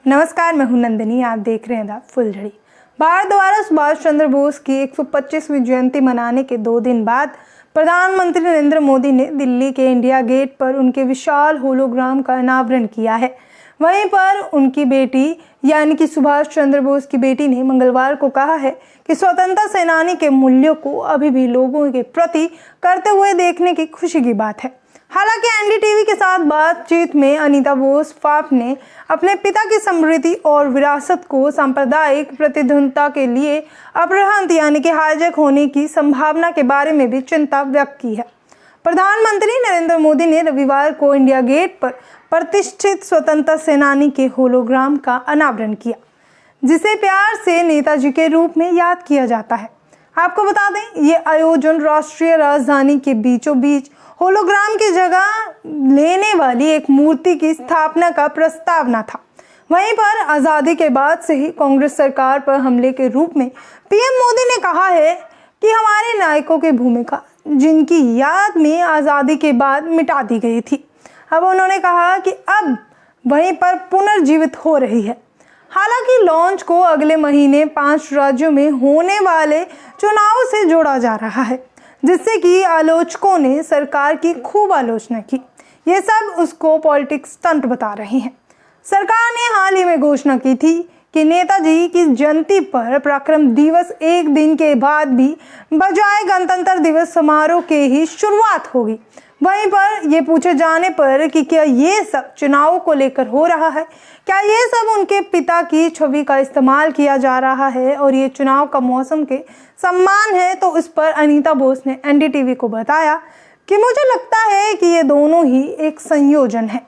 नमस्कार, मैं हूं नंदिनी। आप देख रहे हैं द फुलझड़ी। भारत द्वारा सुभाष चंद्र बोस की 125वीं जयंती मनाने के 2 दिन बाद प्रधानमंत्री नरेंद्र मोदी ने दिल्ली के इंडिया गेट पर उनके विशाल होलोग्राम का अनावरण किया है। वहीं पर उनकी बेटी यानी कि सुभाष चंद्र बोस की बेटी ने मंगलवार को कहा है कि स्वतंत्रता सेनानी के मूल्यों को अभी भी लोगों के प्रति करते हुए देखने की खुशी की बात है। हालांकि एनडीटीवी के साथ बातचीत में अनीता बोस फाफ ने अपने पिता की समृद्धि और विरासत को सांप्रदायिक प्रतिद्वंद्विता के लिए अपहृत यानी कि हाईजैक होने की संभावना के बारे में भी चिंता व्यक्त की है। प्रधानमंत्री नरेंद्र मोदी ने रविवार को इंडिया गेट पर प्रतिष्ठित स्वतंत्रता सेनानी के होलोग्राम का अनावरण किया, जिसे प्यार से नेताजी के रूप में याद किया जाता है। आपको बता दें, ये आयोजन राष्ट्रीय राजधानी के बीचों बीच होलोग्राम की जगह लेने वाली एक मूर्ति की स्थापना का प्रस्तावना था। वहीं पर आज़ादी के बाद से ही कांग्रेस सरकार पर हमले के रूप में पीएम मोदी ने कहा है कि हमारे नायकों की भूमिका जिनकी याद में आज़ादी के बाद मिटा दी गई थी, अब उन्होंने कहा कि अब वहीं पर पुनर्जीवित हो रही है। हालांकि लॉन्च को अगले महीने 5 राज्यों में होने वाले चुनाव से जोड़ा जा रहा है, जिससे कि आलोचकों ने सरकार की खूब आलोचना की। ये सब उसको पॉलिटिक्स स्टंट बता रहे हैं। सरकार ने हाल ही में घोषणा की थी कि नेताजी की जयंती पर पराक्रम दिवस एक दिन के बाद भी बजाय गणतंत्र दिवस समारोह के ही शुरुआत होगी। वहीं पर ये पूछे जाने पर कि क्या ये सब चुनाव को लेकर हो रहा है, क्या ये सब उनके पिता की छवि का इस्तेमाल किया जा रहा है और ये चुनाव का मौसम के सम्मान है, तो इस पर अनीता बोस ने एनडीटीवी को बताया कि मुझे लगता है कि ये दोनों ही एक संयोजन है।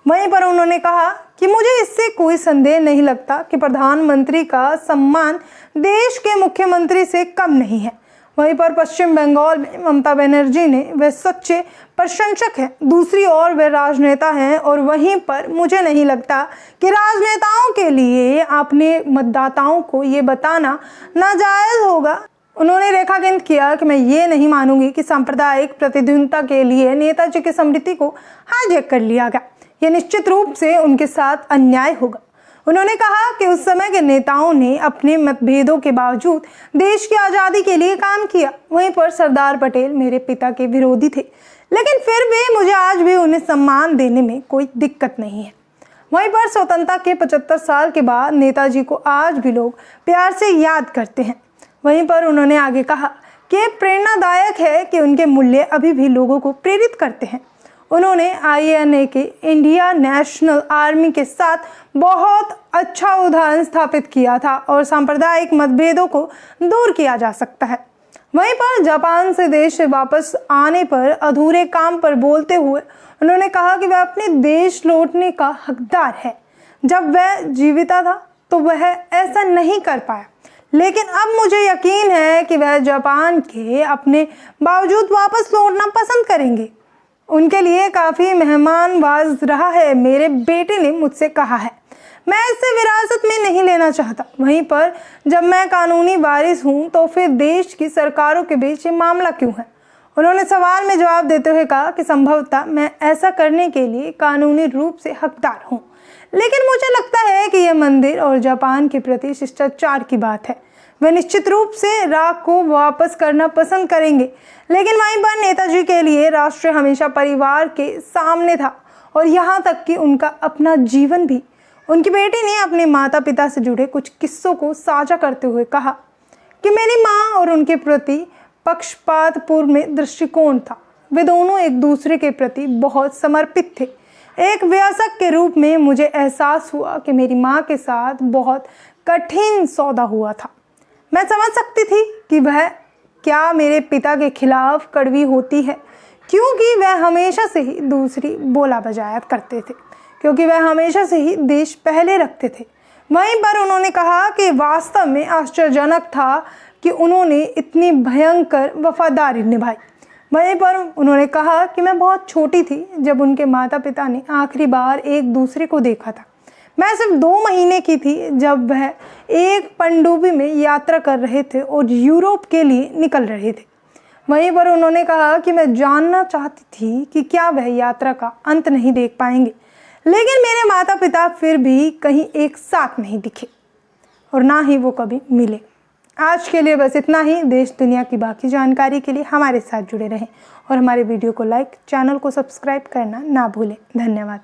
वहीं पर उन्होंने कहा कि मुझे इससे कोई संदेह नहीं लगता कि प्रधानमंत्री का सम्मान देश के मुख्यमंत्री से कम नहीं है। वहीं पर पश्चिम बंगाल में ममता बनर्जी ने वे सच्चे प्रशंसक हैं, दूसरी ओर वे राजनेता हैं और वहीं पर मुझे नहीं लगता कि राजनेताओं के लिए अपने मतदाताओं को ये बताना नाजायज होगा। उन्होंने रेखांकित किया कि मैं ये नहीं मानूंगी कि सांप्रदायिक प्रतिद्वंद्विता के लिए नेताजी की स्मृति को हाईजैक कर लिया गया। यह निश्चित रूप से उनके साथ अन्याय होगा। उन्होंने कहा कि उस समय के नेताओं ने अपने मतभेदों के बावजूद देश की आज़ादी के लिए काम किया। वहीं पर सरदार पटेल मेरे पिता के विरोधी थे, लेकिन फिर भी मुझे आज भी उन्हें सम्मान देने में कोई दिक्कत नहीं है। वहीं पर स्वतंत्रता के 75 साल के बाद नेताजी को आज भी लोग प्यार से याद करते हैं। वहीं पर उन्होंने आगे कहा कि प्रेरणादायक है कि उनके मूल्य अभी भी लोगों को प्रेरित करते हैं। उन्होंने आईएनए के इंडिया नेशनल आर्मी के साथ बहुत अच्छा उदाहरण स्थापित किया था और सांप्रदायिक मतभेदों को दूर किया जा सकता है। वहीं पर जापान से देश से वापस आने पर अधूरे काम पर बोलते हुए उन्होंने कहा कि वह अपने देश लौटने का हकदार है। जब वह जीवित था तो वह ऐसा नहीं कर पाया, लेकिन अब मुझे यकीन है कि वह जापान के अपने बावजूद वापस लौटना पसंद करेंगे। उनके लिए काफ़ी मेहमानवाज रहा है, मेरे बेटे ने मुझसे कहा है। मैं इसे विरासत में नहीं लेना चाहता। वहीं पर जब मैं कानूनी वारिस हूं तो फिर देश की सरकारों के बीच ये मामला क्यों है? उन्होंने सवाल में जवाब देते हुए कहा कि संभवतः मैं ऐसा करने के लिए कानूनी रूप से हकदार हूं, लेकिन मुझे लगता है कि यह मंदिर और जापान के प्रति शिष्टाचार की बात है। वे निश्चित रूप से राग को वापस करना पसंद करेंगे, लेकिन वहीं पर नेताजी के लिए राष्ट्र हमेशा परिवार के सामने था और यहाँ तक कि उनका अपना जीवन भी। उनकी बेटी ने अपने माता पिता से जुड़े कुछ किस्सों को साझा करते हुए कहा कि मेरी माँ और उनके प्रति पक्षपातपूर्ण दृष्टिकोण था। वे दोनों एक दूसरे के प्रति बहुत समर्पित थे। एक वयस्क के रूप में मुझे एहसास हुआ कि मेरी माँ के साथ बहुत कठिन सौदा हुआ था। मैं समझ सकती थी कि वह क्या मेरे पिता के खिलाफ कड़वी होती है, क्योंकि वह हमेशा से ही दूसरी बोला बजाया करते थे, क्योंकि वह हमेशा से ही देश पहले रखते थे। वहीं पर उन्होंने कहा कि वास्तव में आश्चर्यजनक था कि उन्होंने इतनी भयंकर वफादारी निभाई। वहीं पर उन्होंने कहा कि मैं बहुत छोटी थी जब उनके माता पिता ने आखिरी बार एक दूसरे को देखा था। मैं सिर्फ 2 महीने की थी जब वह एक पनडुब्बी में यात्रा कर रहे थे और यूरोप के लिए निकल रहे थे। वहीं पर उन्होंने कहा कि मैं जानना चाहती थी कि क्या वह यात्रा का अंत नहीं देख पाएंगे, लेकिन मेरे माता पिता फिर भी कहीं एक साथ नहीं दिखे और ना ही वो कभी मिले। आज के लिए बस इतना ही। देश दुनिया की बाकी जानकारी के लिए हमारे साथ जुड़े रहें और हमारे वीडियो को लाइक, चैनल को सब्सक्राइब करना ना भूलें। धन्यवाद।